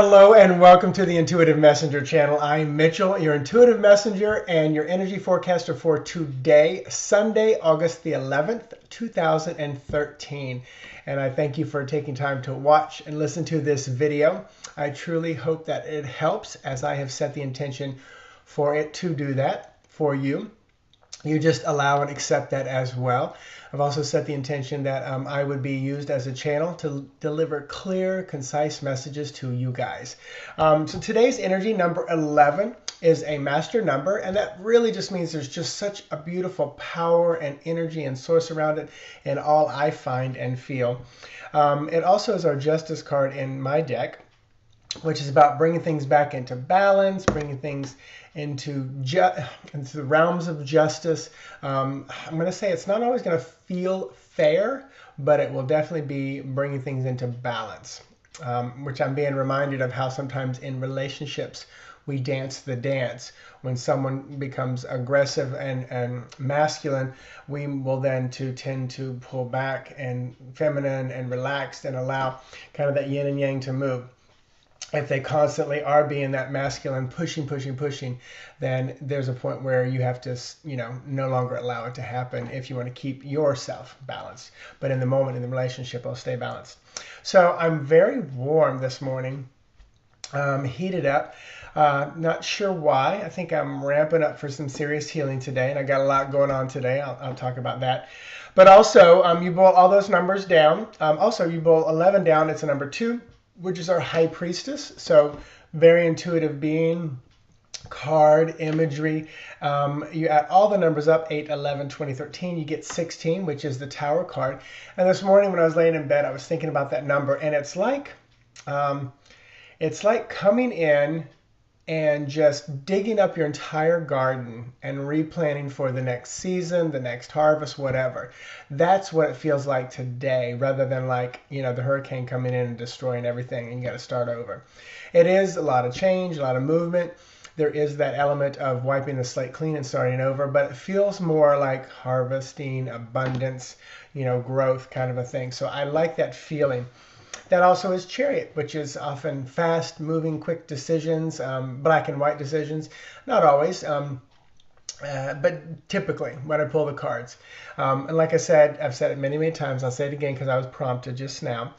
Hello and welcome to the Intuitive Messenger channel. I'm Mitchell, your Intuitive Messenger and your energy forecaster for today, Sunday, August the 11th, 2013. And I thank you for taking time to watch and listen to this video. I truly hope that it helps, as I have set the intention for it to do that for you. You just allow and accept that as well. I've also set the intention that I would be used as a channel to deliver clear, concise messages to you guys. So today's energy, number 11, is a master number, and that really just means there's just such a beautiful power and energy and source around it in all I find and feel. It also is our Justice card in my deck, which is about bringing things back into balance, bringing things into the realms of justice. I'm going to say it's not always going to feel fair, but it will definitely be bringing things into balance, which I'm being reminded of how sometimes in relationships we dance the dance. When someone becomes aggressive and masculine, we will then tend to pull back and feminine and relaxed and allow kind of that yin and yang to move. If they constantly are being that masculine, pushing, then there's a point where you have to, no longer allow it to happen if you want to keep yourself balanced. But in the moment, in the relationship, it'll stay balanced. So I'm very warm this morning, heated up. Not sure why. I think I'm ramping up for some serious healing today, and I got a lot going on today. I'll talk about that. But also, you boil all those numbers down. Also, you boil 11 down. It's a number 2. Which is our high priestess. So very intuitive being, card, imagery. You add all the numbers up, 8, 11, 20, 13, you get 16, which is the Tower card. And this morning when I was laying in bed, I was thinking about that number, and it's like coming in and just digging up your entire garden and replanting for the next season, the next harvest, whatever. That's what it feels like today, rather than like, the hurricane coming in and destroying everything and you got to start over. It is a lot of change, a lot of movement. There is that element of wiping the slate clean and starting over, but it feels more like harvesting, abundance, growth kind of a thing. So I like that feeling. That also is Chariot, which is often fast-moving, quick decisions, black and white decisions. Not always, but typically when I pull the cards. And like I said, I've said it many, many times. I'll say it again because I was prompted just now,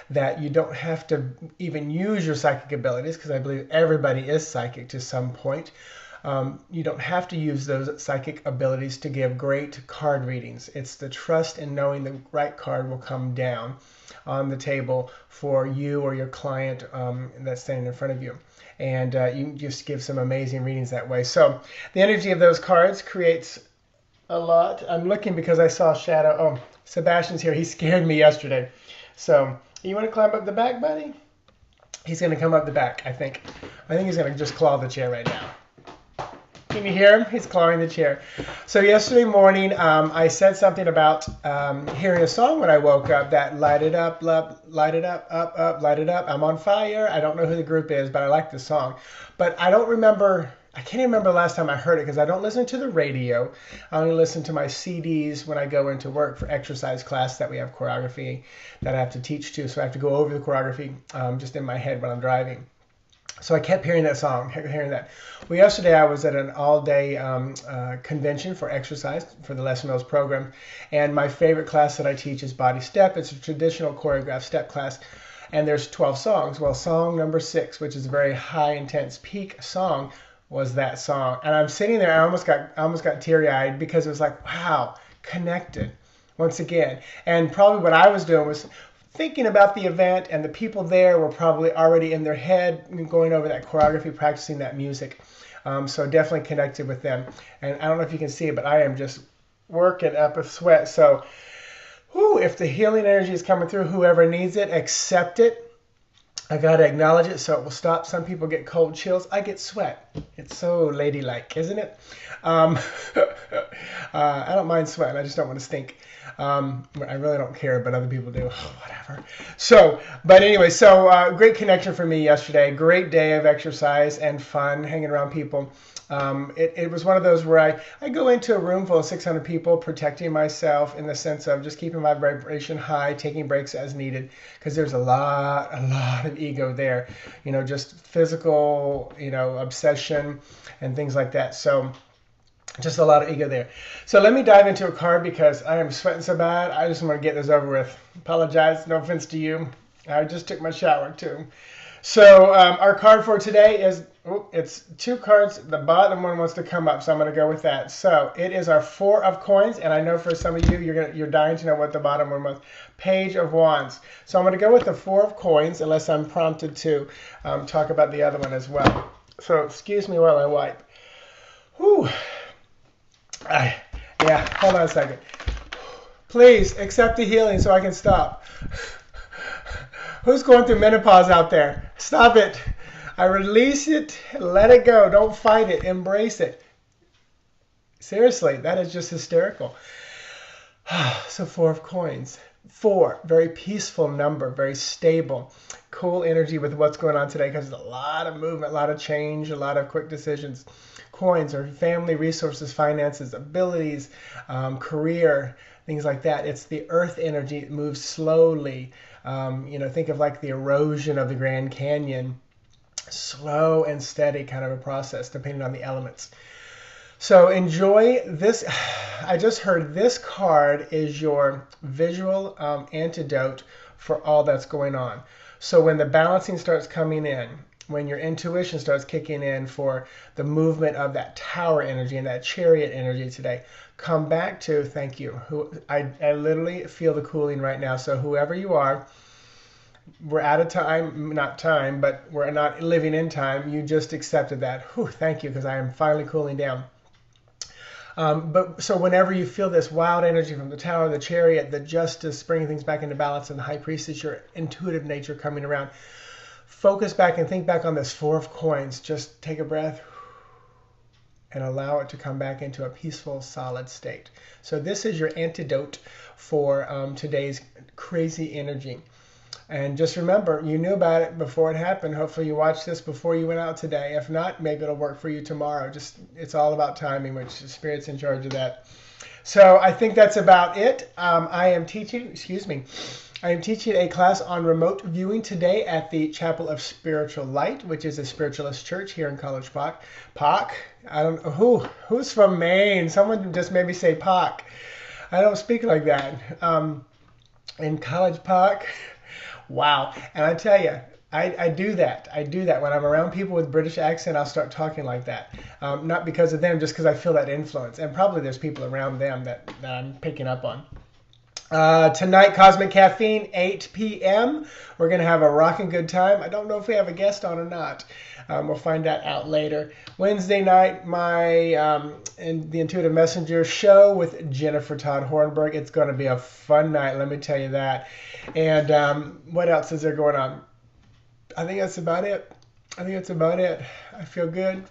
that you don't have to even use your psychic abilities, because I believe everybody is psychic to some point. You don't have to use those psychic abilities to give great card readings. It's the trust in knowing the right card will come down on the table for you or your client that's standing in front of you. And you just give some amazing readings that way. So the energy of those cards creates a lot. I'm looking because I saw Shadow. Oh, Sebastian's here. He scared me yesterday. So you want to climb up the back, buddy? He's going to come up the back, I think. I think he's going to just claw the chair right now. Can you hear him? He's clawing the chair. So yesterday morning, I said something about hearing a song when I woke up that light it up, light it up, light it up. I'm on fire. I don't know who the group is, but I like the song. But I can't remember the last time I heard it because I don't listen to the radio. I only listen to my CDs when I go into work for exercise class that we have choreography that I have to teach to. So I have to go over the choreography just in my head when I'm driving. So I kept hearing that song, hearing that. Well, yesterday I was at an all-day convention for exercise for the Les Mills program, and my favorite class that I teach is Body Step. It's a traditional choreographed step class, and there's 12 songs. Well, song number 6, which is a very high, intense, peak song, was that song. And I'm sitting there, I almost got teary-eyed because it was like, wow, connected once again. And probably what I was doing was thinking about the event, and the people there were probably already in their head going over that choreography, practicing that music. So definitely connected with them. And I don't know if you can see it, but I am just working up a sweat. So if the healing energy is coming through, whoever needs it, accept it. I got to acknowledge it so it will stop. Some people get cold chills. I get sweat. It's so ladylike, isn't it? I don't mind sweating. I just don't want to stink. I really don't care, but other people do. Whatever. But anyway, great connection for me yesterday. Great day of exercise and fun, hanging around people. It was one of those where I go into a room full of 600 people, protecting myself in the sense of just keeping my vibration high, taking breaks as needed, because there's a lot of ego there, just physical, obsession and things like that. So just a lot of ego there. So let me dive into a card because I am sweating so bad. I just want to get this over with. Apologize, no offense to you. I just took my shower too. So our card for today is, it's 2 cards. The bottom one wants to come up, so I'm going to go with that. So it is our 4 of coins, and I know for some of you, you're dying to know what the bottom one was. Page of Wands. So I'm going to go with the 4 of coins, unless I'm prompted to talk about the other one as well. So excuse me while I wipe. Whew. Yeah, hold on a second. Please accept the healing so I can stop. Who's going through menopause out there? Stop it. I release it. Let it go. Don't fight it. Embrace it. Seriously, that is just hysterical. So 4 of coins. 4, very peaceful number, very stable, cool energy with what's going on today because there's a lot of movement, a lot of change, a lot of quick decisions. Coins are family, resources, finances, abilities, career, things like that. It's the earth energy. It moves slowly. Think of like the erosion of the Grand Canyon. Slow and steady kind of a process depending on the elements. So enjoy this. I just heard this card is your visual antidote for all that's going on. So when the balancing starts coming in, when your intuition starts kicking in for the movement of that tower energy and that chariot energy today, come back to, thank you. I literally feel the cooling right now. So whoever you are, we're out of time, not time, but we're not living in time. You just accepted that. Whew, thank you, because I am finally cooling down. But so whenever you feel this wild energy from the tower, the chariot, the justice, bringing things back into balance, and the high priestess, your intuitive nature coming around, focus back and think back on this 4 of coins. Just take a breath and allow it to come back into a peaceful, solid state. So this is your antidote for today's crazy energy. And just remember, you knew about it before it happened. Hopefully you watched this before you went out today. If not, maybe it'll work for you tomorrow. It's all about timing, which the Spirit's in charge of that. So I think that's about it. I am teaching a class on remote viewing today at the Chapel of Spiritual Light, which is a spiritualist church here in College Park. I don't know who's from Maine. Someone just made me say Park. I don't speak like that. In College Park. Wow. And I tell you, I do that. I do that. When I'm around people with British accent, I'll start talking like that. Not because of them, just because I feel that influence. And probably there's people around them that I'm picking up on. Tonight, Cosmic Caffeine, 8 p.m. We're going to have a rocking good time. I don't know if we have a guest on or not. We'll find that out later. Wednesday night, in the Intuitive Messenger show with Jennifer Todd Hornberg. It's going to be a fun night, let me tell you that. And what else is there going on? I think that's about it. I feel good.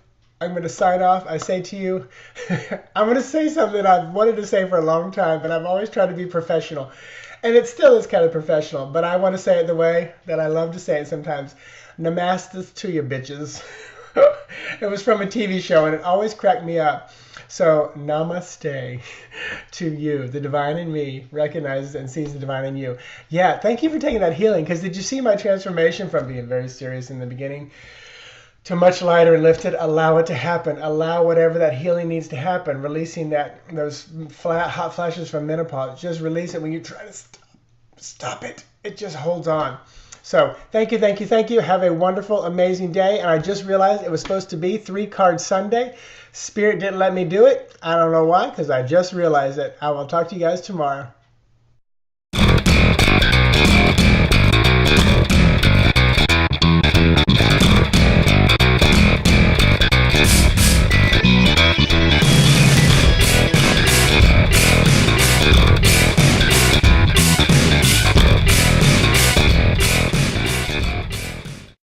I'm going to sign off. I say to you, I'm going to say something I've wanted to say for a long time, but I've always tried to be professional. And it still is kind of professional, but I want to say it the way that I love to say it sometimes. Namastas to you, bitches. It was from a TV show, and it always cracked me up. So, namaste to you. The divine in me recognizes and sees the divine in you. Yeah, thank you for taking that healing, because did you see my transformation from being very serious in the beginning to much lighter and lifted? Allow it to happen. Allow whatever that healing needs to happen. Releasing those hot flashes from menopause. Just release it when you try to stop it. It just holds on. So thank you. Have a wonderful, amazing day. And I just realized it was supposed to be 3-card Sunday. Spirit didn't let me do it. I don't know why, because I just realized it. I will talk to you guys tomorrow.